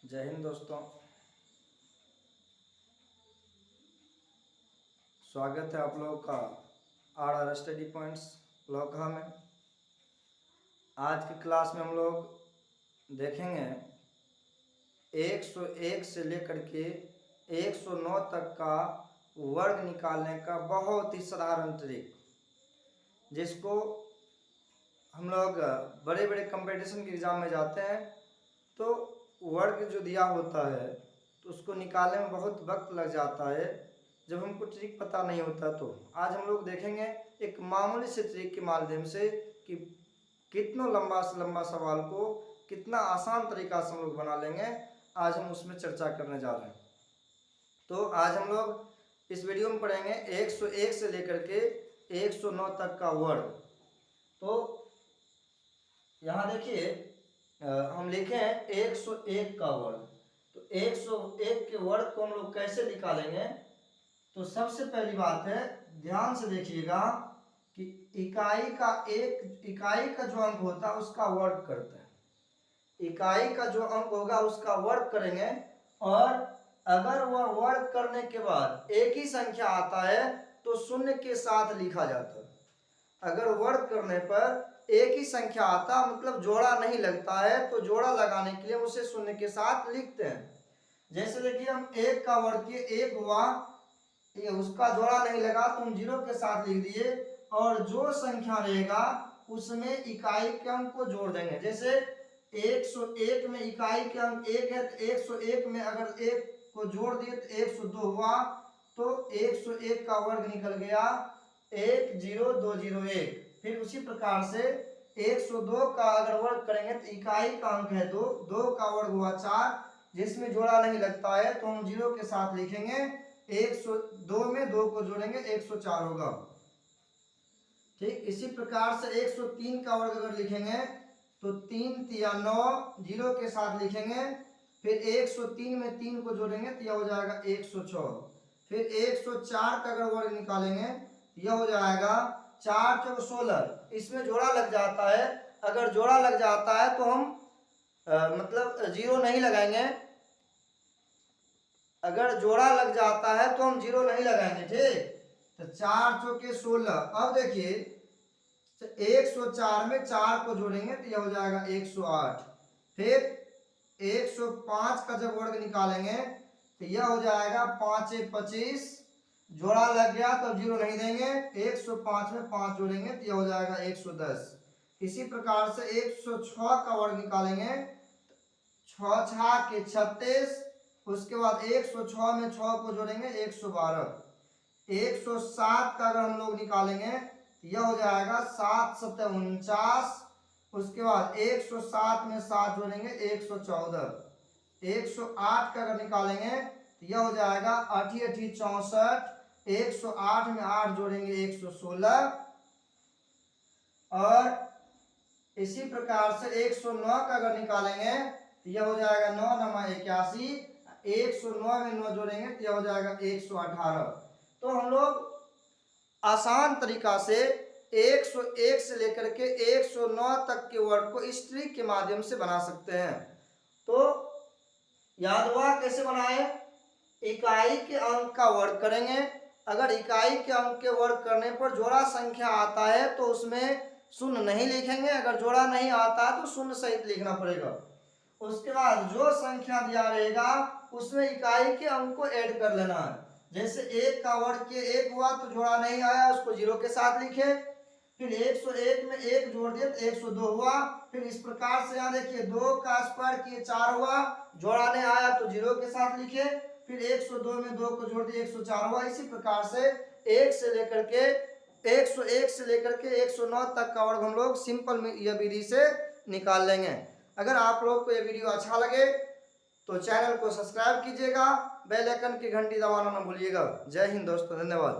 जय हिंद दोस्तों, स्वागत है आप लोगों का आर स्टडी पॉइंट्स लोकहा में। आज की क्लास में हम लोग देखेंगे 101 से लेकर के 109 तक का वर्ग निकालने का बहुत ही साधारण ट्रिक, जिसको हम लोग बड़े बड़े कंपटीशन के एग्ज़ाम में जाते हैं तो वर्ग जो दिया होता है तो उसको निकालने में बहुत वक्त लग जाता है जब हमको ट्रिक पता नहीं होता। तो आज हम लोग देखेंगे एक मामूली से ट्रिक के माध्यम से कि कितना लंबा से लंबा सवाल को कितना आसान तरीका से हम लोग बना लेंगे। आज हम उसमें चर्चा करने जा रहे हैं। तो आज हम लोग इस वीडियो में पढ़ेंगे 101 से लेकर के 109 तक का वर्ग। तो यहाँ देखिए हम लिखे हैं 101 का वर्ग। तो 101 के वर्ग को हम लोग कैसे निकालेंगे? तो सबसे पहली बात है, ध्यान से देखिएगा कि इकाई का जो अंक होता है उसका वर्ग करते हैं। इकाई का जो अंक होगा उसका वर्ग करेंगे, और अगर वह वर्ग करने के बाद एक ही संख्या आता है तो शून्य के साथ लिखा जाता है। अगर वर्ग करने पर एक ही संख्या आता मतलब जोड़ा नहीं लगता है, तो जोड़ा लगाने के लिए उसे शून्य के साथ लिखते हैं। जैसे देखिए हम 1 का वर्ग किए, 1 हुआ, ये उसका जोड़ा नहीं लगा तो हम 0 के साथ लिख दिए, और जो संख्या रहेगा उसमें इकाई के अंक को जोड़ देंगे। जैसे 101 में इकाई के अंक 1 है तो 101 में अगर 1 को जोड़ दिए तो 102 हुआ, तो 101 का वर्ग निकल गया 10201। फिर उसी प्रकार से 102 का अगर वर्ग करेंगे तो इकाई का अंक है 2, 2 का वर्ग हुआ 4, जिसमें जोड़ा नहीं लगता है तो हम 0 के साथ लिखेंगे। 102 में 2 को जोड़ेंगे 104 होगा। ठीक इसी प्रकार से 103 का वर्ग अगर लिखेंगे तो 3 तिया 9, 0 के साथ लिखेंगे। फिर 103 में 3 को जोड़ेंगे तो यह हो जाएगा 106। फिर 104 का अगर वर्ग निकालेंगे तो यह हो जाएगा 4 चौक 16। इसमें जोड़ा लग जाता है, अगर जोड़ा लग जाता है तो हम मतलब 0 नहीं लगाएंगे। अगर जोड़ा लग जाता है तो हम 0 नहीं लगाएंगे। ठीक, तो 4 चौके 16। अब देखिए 104 में 4 को जोड़ेंगे तो यह हो जाएगा 108। फिर 105 का जब वर्ग निकालेंगे तो यह हो जाएगा 5 25, जोड़ा लग गया तो 0 नहीं देंगे। 105 में 5 जोड़ेंगे तो यह हो जाएगा 110। इसी प्रकार से 106 का वर्ग निकालेंगे, 6 6 के 36, उसके बाद 106 में 6 को जोड़ेंगे 112। 107 का अगर हम लोग निकालेंगे तो यह हो जाएगा 7 7 49। उसके बाद 107 में 7 जोड़ेंगे 114। 108 का अगर निकालेंगे तो यह हो जाएगा 8 8 64। 108 में 8 जोड़ेंगे 116। और इसी प्रकार से 109 का अगर निकालेंगे तो यह हो जाएगा 9 9 81। 109 में 9 जोड़ेंगे तो यह हो जाएगा 118। तो हम लोग आसान तरीका से 101 से लेकर के 109 तक के वर्ग को इस ट्रिक के माध्यम से बना सकते हैं। तो याद हुआ कैसे बनाए? इकाई के अंक का वर्ग करेंगे। अगर इकाई के अंक के वर्ग करने पर जोड़ा संख्या आता है तो उसमें शून्य नहीं लिखेंगे, अगर जोड़ा नहीं आता तो शून्य सहित लिखना पड़ेगा। उसके बाद जो संख्या दिया रहेगा उसमें इकाई के अंक को ऐड कर लेना है। जैसे 1 का वर्ग किए 1 हुआ तो जोड़ा नहीं आया, उसको 0 के साथ लिखे। फिर 101 में 1 जोड़ दिए तो 102 हुआ। फिर इस प्रकार से यहाँ देखिए 2 का स्क्वायर किए 4 हुआ, जोड़ा नहीं आया तो 0 के साथ लिखे। फिर 102 में 2 को जोड़ दिए 104 हुआ। इसी प्रकार से 101 से लेकर के 109 तक का वर्ग हम लोग सिंपल यह विधि से निकाल लेंगे। अगर आप लोग को यह वीडियो अच्छा लगे तो चैनल को सब्सक्राइब कीजिएगा, बेल आइकन की घंटी दबाना न भूलिएगा। जय हिंद दोस्तों, धन्यवाद।